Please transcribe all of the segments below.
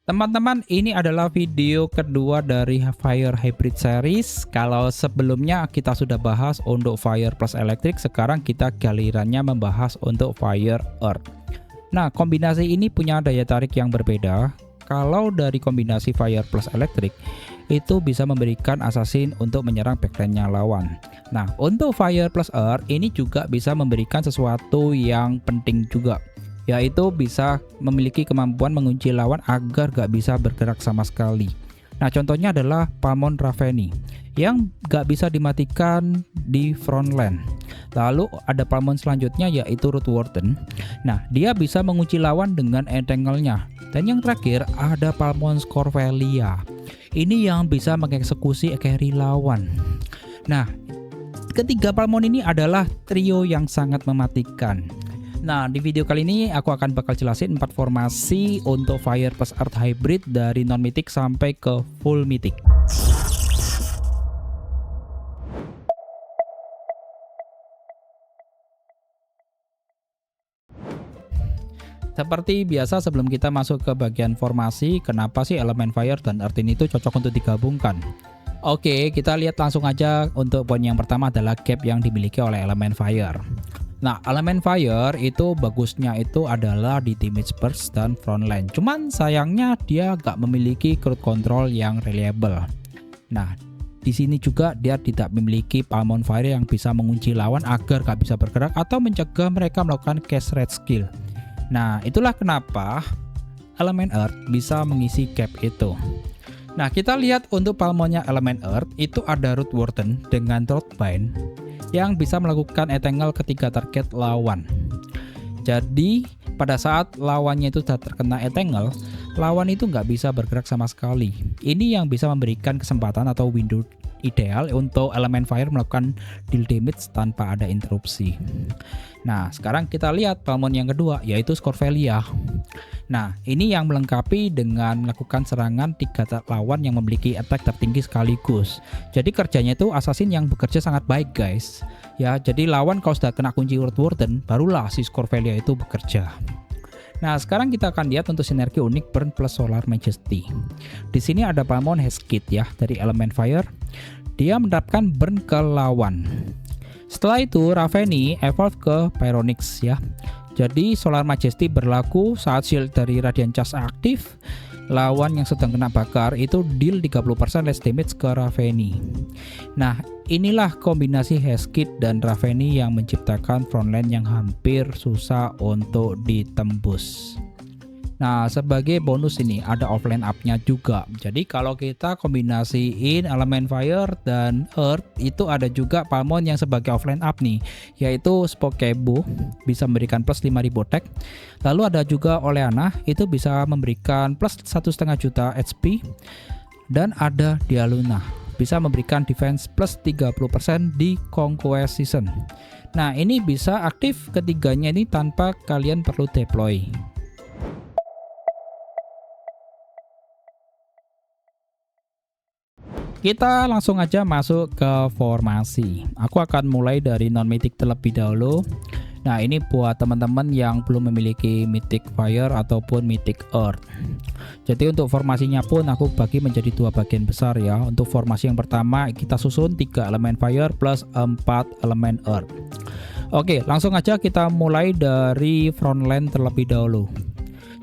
Teman-teman, ini adalah video kedua dari Fire Hybrid Series. Kalau sebelumnya kita sudah bahas untuk Fire plus Electric, sekarang kita gilirannya membahas untuk Fire Earth. Nah, kombinasi ini punya daya tarik yang berbeda. Kalau dari kombinasi Fire plus Electric, itu bisa memberikan assassin untuk menyerang backline-nya lawan. Nah, untuk Fire plus Earth, ini juga bisa memberikan sesuatu yang penting juga, yaitu bisa memiliki kemampuan mengunci lawan agar gak bisa bergerak sama sekali. Nah, contohnya adalah Palmon Raveni yang gak bisa dimatikan di front line. Lalu ada Palmon selanjutnya yaitu Root Warden. Nah, dia bisa mengunci lawan dengan entangle-nya. Dan yang terakhir ada Palmon Scorvelia. Ini yang bisa mengeksekusi carry lawan. Nah, ketiga Palmon ini adalah trio yang sangat mematikan. Nah, di video kali ini aku akan bakal jelasin 4 formasi untuk Fire plus Earth Hybrid dari non-mythic sampai ke full mythic. Seperti biasa, sebelum kita masuk ke bagian formasi, kenapa sih elemen Fire dan Earth ini tuh cocok untuk digabungkan? Oke, kita lihat langsung aja. Untuk poin yang pertama adalah gap yang dimiliki oleh elemen Fire. Nah, elemen Fire itu bagusnya itu adalah di damage burst dan frontline. Cuman sayangnya dia gak memiliki crowd control yang reliable. Nah, di sini juga dia tidak memiliki Palmon Fire yang bisa mengunci lawan agar gak bisa bergerak atau mencegah mereka melakukan cast red skill. Nah, itulah kenapa elemen Earth bisa mengisi gap itu. Nah, kita lihat untuk Palmonnya elemen Earth itu ada Root Warden dengan Throatbind yang bisa melakukan entangle ketika target lawan. Jadi pada saat lawannya itu sudah terkena entangle, lawan itu nggak bisa bergerak sama sekali. Ini yang bisa memberikan kesempatan atau window ideal untuk elemen Fire melakukan deal damage tanpa ada interupsi. Nah, sekarang kita lihat Palmon yang kedua yaitu Scorvelia. Nah, ini yang melengkapi dengan melakukan serangan 3 lawan yang memiliki attack tertinggi sekaligus. Jadi kerjanya itu assassin yang bekerja sangat baik, guys. Ya, jadi lawan kalau sudah kena kunci Root Warden, barulah si Scorvelia itu bekerja. Nah, sekarang kita akan lihat untuk sinergi unik Burn plus Solar Majesty. Di sini ada Palmon Hesketh ya dari elemen Fire. Dia menerapkan Burn ke lawan. Setelah itu Raveni evolve ke Pyronix ya. Jadi Solar Majesty berlaku saat shield dari Radiant Charge aktif. Lawan yang sedang kena bakar itu deal 30% less damage ke Raveni. Nah, inilah kombinasi Hesketh dan Raveni yang menciptakan frontline yang hampir susah untuk ditembus. Nah, sebagai bonus ini ada offline up-nya juga. Jadi kalau kita kombinasiin elemen Fire dan Earth, itu ada juga Palmon yang sebagai offline up nih, yaitu Spokebo bisa memberikan plus 5000 attack. Lalu ada juga Oleana, itu bisa memberikan plus 1,5 juta HP. Dan ada Dialuna, bisa memberikan defense plus 30% di Conquest Season. Nah, ini bisa aktif ketiganya ini tanpa kalian perlu deploy. Kita langsung aja masuk ke formasi. Aku akan mulai dari non-mythic terlebih dahulu. Nah, ini buat teman-teman yang belum memiliki mythic Fire ataupun mythic Earth. Jadi untuk formasinya pun aku bagi menjadi 2 bagian besar ya. Untuk formasi yang pertama kita susun 3 elemen Fire plus 4 elemen Earth. Oke, langsung aja kita mulai dari frontline terlebih dahulu.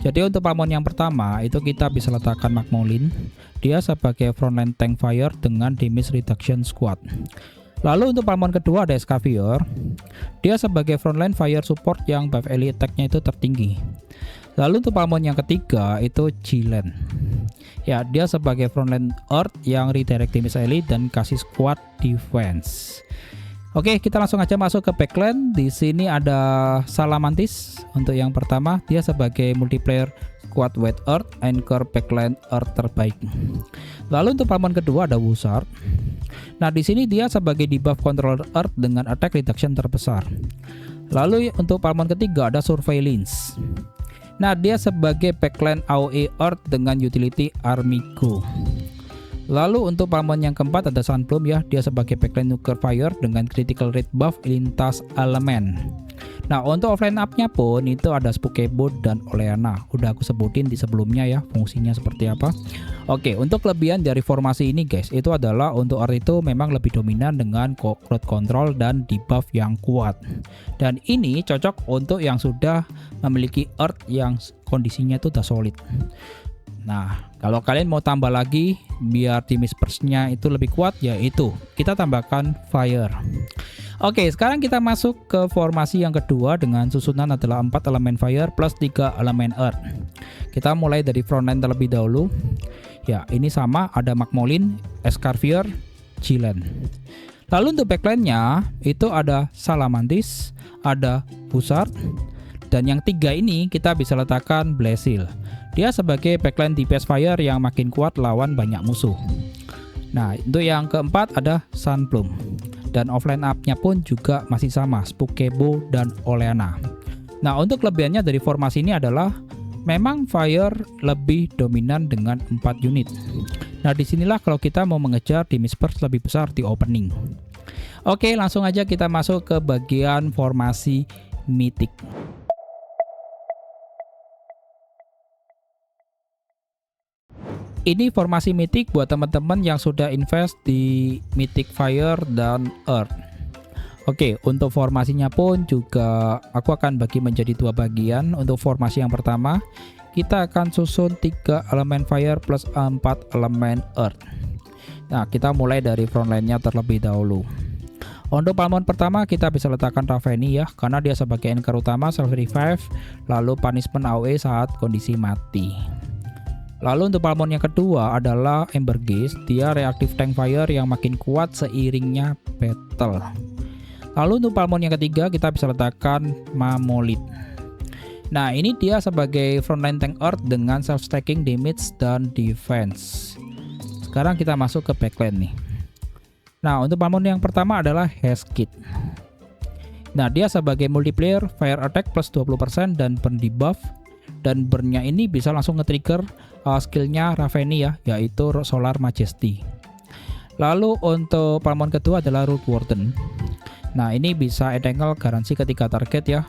Jadi untuk Palmon yang pertama itu kita bisa letakkan Magmolin. Dia sebagai frontline tank Fire dengan damage reduction squad. Lalu untuk Palmon kedua ada Escavior. Dia sebagai frontline Fire support yang buff elite attack-nya itu tertinggi. Lalu untuk Palmon yang ketiga itu Jilen. Ya, dia sebagai frontline Earth yang redirect damage elite dan kasih squad defense. Oke, kita langsung aja masuk ke backline. Di sini ada Salamantis. Untuk yang pertama, dia sebagai multiplayer squad White Earth, anchor backline Earth terbaik. Lalu untuk Palmon kedua ada Wuzard. Nah, di sini dia sebagai debuff controller Earth dengan attack reduction terbesar. Lalu untuk Palmon ketiga ada Surveillance. Nah, dia sebagai backline AoE Earth dengan utility Armigo. Lalu untuk Palmon yang keempat ada Sunbloom ya, dia sebagai backline nuclear Fire dengan critical rate buff lintas elemen. Nah, untuk offline up-nya pun itu ada Spokebo dan Oleana. Udah aku sebutin di sebelumnya ya, fungsinya seperti apa. Oke, untuk kelebihan dari formasi ini guys, itu adalah untuk Earth itu memang lebih dominan dengan crowd control dan debuff yang kuat. Dan ini cocok untuk yang sudah memiliki Earth yang kondisinya itu udah solid. Nah, kalau kalian mau tambah lagi biar tim disperse-nya itu lebih kuat, yaitu kita tambahkan Fire. Oke, sekarang kita masuk ke formasi yang kedua dengan susunan adalah 4 elemen Fire plus 3 elemen Earth. Kita mulai dari frontline terlebih dahulu. Ya, ini sama, ada Magmolin, Escarvier, Chilen. Lalu untuk backline-nya itu ada Salamantis, ada Buzzard, dan yang tiga ini kita bisa letakkan Blaziel. Dia sebagai backline DPS Fire yang makin kuat lawan banyak musuh. Nah, untuk yang keempat ada Sunplume. Dan offline up-nya pun juga masih sama, Spokebo dan Oleana. Nah, untuk kelebihannya dari formasi ini adalah memang Fire lebih dominan dengan 4 unit. Nah, disinilah kalau kita mau mengejar tim disperse lebih besar di opening. Oke, langsung aja kita masuk ke bagian formasi Mythic. Ini formasi Mythic buat teman-teman yang sudah invest di Mythic Fire dan Earth. Oke, untuk formasinya pun juga aku akan bagi menjadi 2 bagian. Untuk formasi yang pertama, kita akan susun 3 elemen Fire plus 4 elemen Earth. Nah, kita mulai dari frontline-nya terlebih dahulu. Untuk Palmon pertama kita bisa letakkan Raveni ya, karena dia sebagai anchor utama self revive, lalu punishment AoE saat kondisi mati. Lalu untuk Palmon yang kedua adalah Ember Gaze, dia reaktif tank fire yang makin kuat seiringnya battle. Lalu untuk Palmon yang ketiga kita bisa letakkan Mammoth. Nah, ini dia sebagai frontline tank earth dengan self stacking damage dan defense. Sekarang kita masuk ke backline nih. Nah, untuk Palmon yang pertama adalah Heskid. Nah, dia sebagai multiplayer fire attack plus 20% dan burn debuff. Dan burn-nya ini bisa langsung nge-trigger skillnya Raveni ya, yaitu Solar Majesty. Lalu untuk Palmon kedua adalah Root Warden. Nah, ini bisa entangle garansi ketika target ya.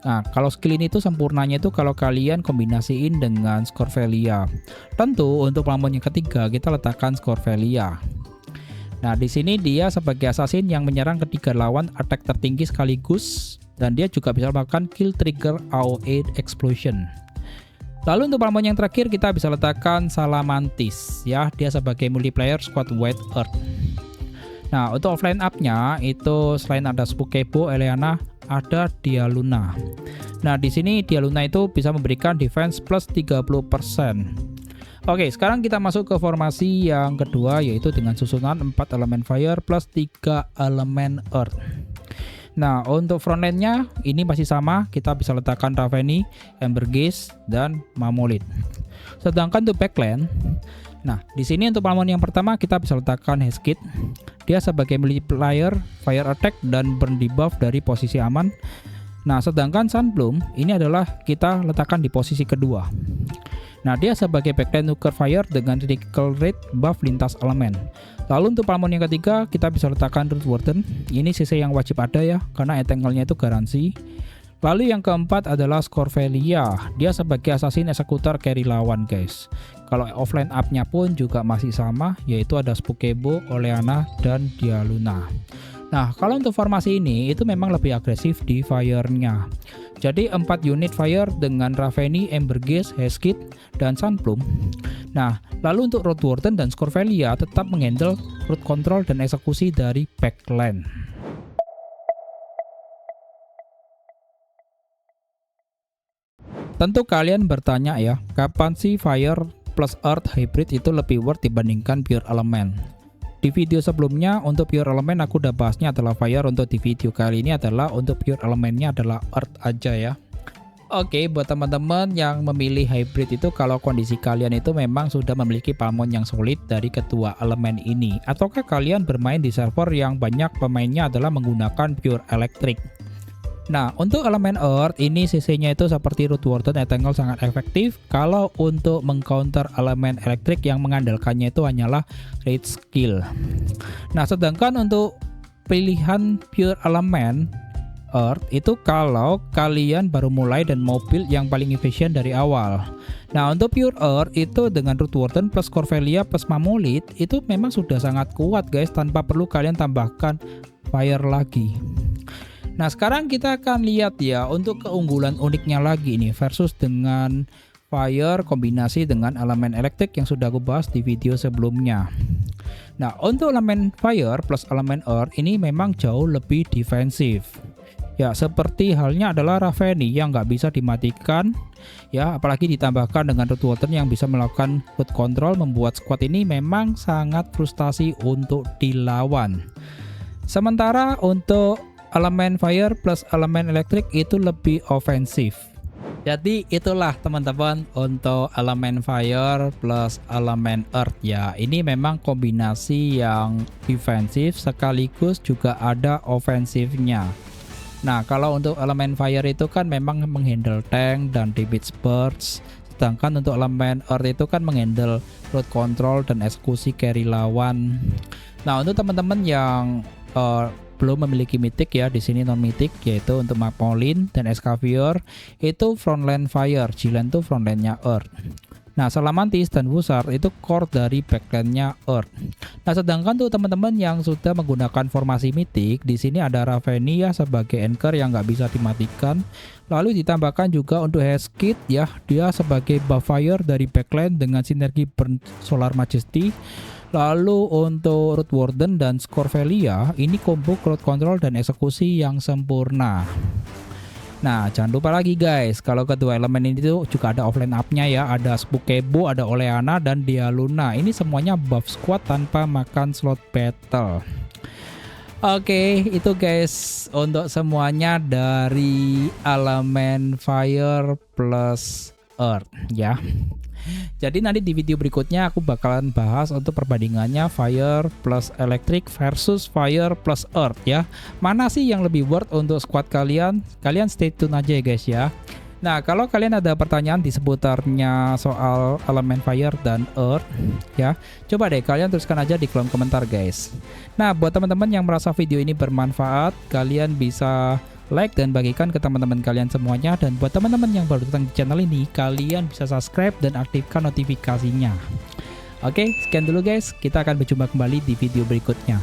Nah, kalau skill ini tuh sempurnanya itu kalau kalian kombinasiin dengan Scorvelia. Tentu untuk Palmon yang ketiga kita letakkan Scorvelia. Nah, di sini dia sebagai assassin yang menyerang ketiga lawan attack tertinggi sekaligus, dan dia juga bisa melakukan kill trigger AoE explosion. Lalu untuk Palmon yang terakhir kita bisa letakkan Salamantis ya, dia sebagai multiplayer squad White Earth. Nah, untuk offline up-nya itu selain ada Spokebo, Oleana, ada Dialuna. Nah, di sini Dialuna itu bisa memberikan defense plus 30%. Oke, sekarang kita masuk ke formasi yang kedua, yaitu dengan susunan 4 elemen fire plus 3 elemen earth. Nah, untuk frontline-nya ini masih sama, kita bisa letakkan Raveni, Ember Gaze, dan Mammoth. Sedangkan untuk backline, nah di sini untuk Palmon yang pertama kita bisa letakkan Heskid. Dia sebagai multiplayer fire attack dan burn debuff dari posisi aman. Nah, sedangkan Sunplume ini adalah kita letakkan di posisi kedua. Nah, dia sebagai backline nuker fire dengan critical rate buff lintas elemen. Lalu untuk Palmon yang ketiga kita bisa letakkan Root Warden. Ini CC yang wajib ada ya, karena entangle-nya itu garansi. Lalu yang keempat adalah Scorvelia. Dia sebagai assassin eksekutor carry lawan guys. Kalau offline up-nya pun juga masih sama, yaitu ada Spokebo, Oleana, dan Dialuna. Nah, kalau untuk formasi ini itu memang lebih agresif di fire-nya. Jadi 4 unit fire dengan Raveni, Ember Gaze, Heskid, dan Sunplume. Nah, lalu untuk Root Warden dan Scorvelia tetap menghandle root control dan eksekusi dari backline. Tentu kalian bertanya ya, kapan sih Fire plus Earth Hybrid itu lebih worth dibandingkan Pure Element? Di video sebelumnya untuk Pure Element aku udah bahasnya adalah Fire, untuk di video kali ini adalah untuk Pure Elementnya adalah Earth aja ya. Oke, buat teman-teman yang memilih Hybrid itu kalau kondisi kalian itu memang sudah memiliki Palmon yang solid dari kedua elemen ini, ataukah kalian bermain di server yang banyak pemainnya adalah menggunakan Pure Electric. Nah, untuk elemen Earth ini CC-nya itu seperti Root Warden Entangle sangat efektif kalau untuk mengcounter elemen elektrik yang mengandalkannya itu hanyalah rage skill. Nah, sedangkan untuk pilihan Pure Element Earth itu kalau kalian baru mulai dan mau build yang paling efisien dari awal. Nah, untuk pure Earth itu dengan Root Warden plus Corvelia plus Mammoth itu memang sudah sangat kuat guys, tanpa perlu kalian tambahkan fire lagi. Nah, sekarang kita akan lihat ya untuk keunggulan uniknya lagi ini versus dengan fire kombinasi dengan elemen elektrik yang sudah aku bahas di video sebelumnya. Nah, untuk elemen fire plus elemen earth ini memang jauh lebih defensif. Ya, seperti halnya adalah Raveni yang nggak bisa dimatikan, ya, apalagi ditambahkan dengan Root Warden yang bisa melakukan root control, membuat squad ini memang sangat frustasi untuk dilawan. Sementara untuk elemen fire plus elemen elektrik itu lebih ofensif. Jadi itulah teman-teman untuk elemen fire plus elemen earth ya. Ini memang kombinasi yang defensif sekaligus juga ada ofensifnya. Nah, kalau untuk elemen fire itu kan memang menghandle tank dan damage burst, sedangkan untuk elemen earth itu kan menghandle root control dan eksekusi carry lawan. Nah, untuk teman-teman yang belum memiliki mythic ya, di sini non mythic yaitu untuk Mammoth dan Escavior itu frontline fire, Jilen itu frontline-nya earth. Nah, Salamantis dan Wusar itu core dari backline-nya earth. Nah, sedangkan tuh teman-teman yang sudah menggunakan formasi mythic, di sini ada Raveni ya sebagai anchor yang nggak bisa dimatikan. Lalu ditambahkan juga untuk Heskid ya, dia sebagai buff fire dari backline dengan sinergi burn Solar Majesty. Lalu untuk Root Warden dan Corvelia ini combo crowd control dan eksekusi yang sempurna. Nah, jangan lupa lagi guys, kalau kedua elemen ini tuh juga ada offline up-nya ya, ada Spukebo, ada Oleana dan Dialuna. Ini semuanya buff squad tanpa makan slot battle. Oke, itu guys untuk semuanya dari elemen fire plus earth ya. Jadi nanti di video berikutnya aku bakalan bahas untuk perbandingannya fire plus electric versus fire plus earth ya. Mana sih yang lebih worth untuk squad kalian? Kalian stay tune aja ya guys ya. Nah, kalau kalian ada pertanyaan di seputarnya soal elemen fire dan earth ya, coba deh kalian tuliskan aja di kolom komentar guys. Nah, buat teman-teman yang merasa video ini bermanfaat, kalian bisa like dan bagikan ke teman-teman kalian semuanya. Dan buat teman-teman yang baru datang di channel ini, kalian bisa subscribe dan aktifkan notifikasinya. Oke, sekian dulu guys, kita akan berjumpa kembali di video berikutnya.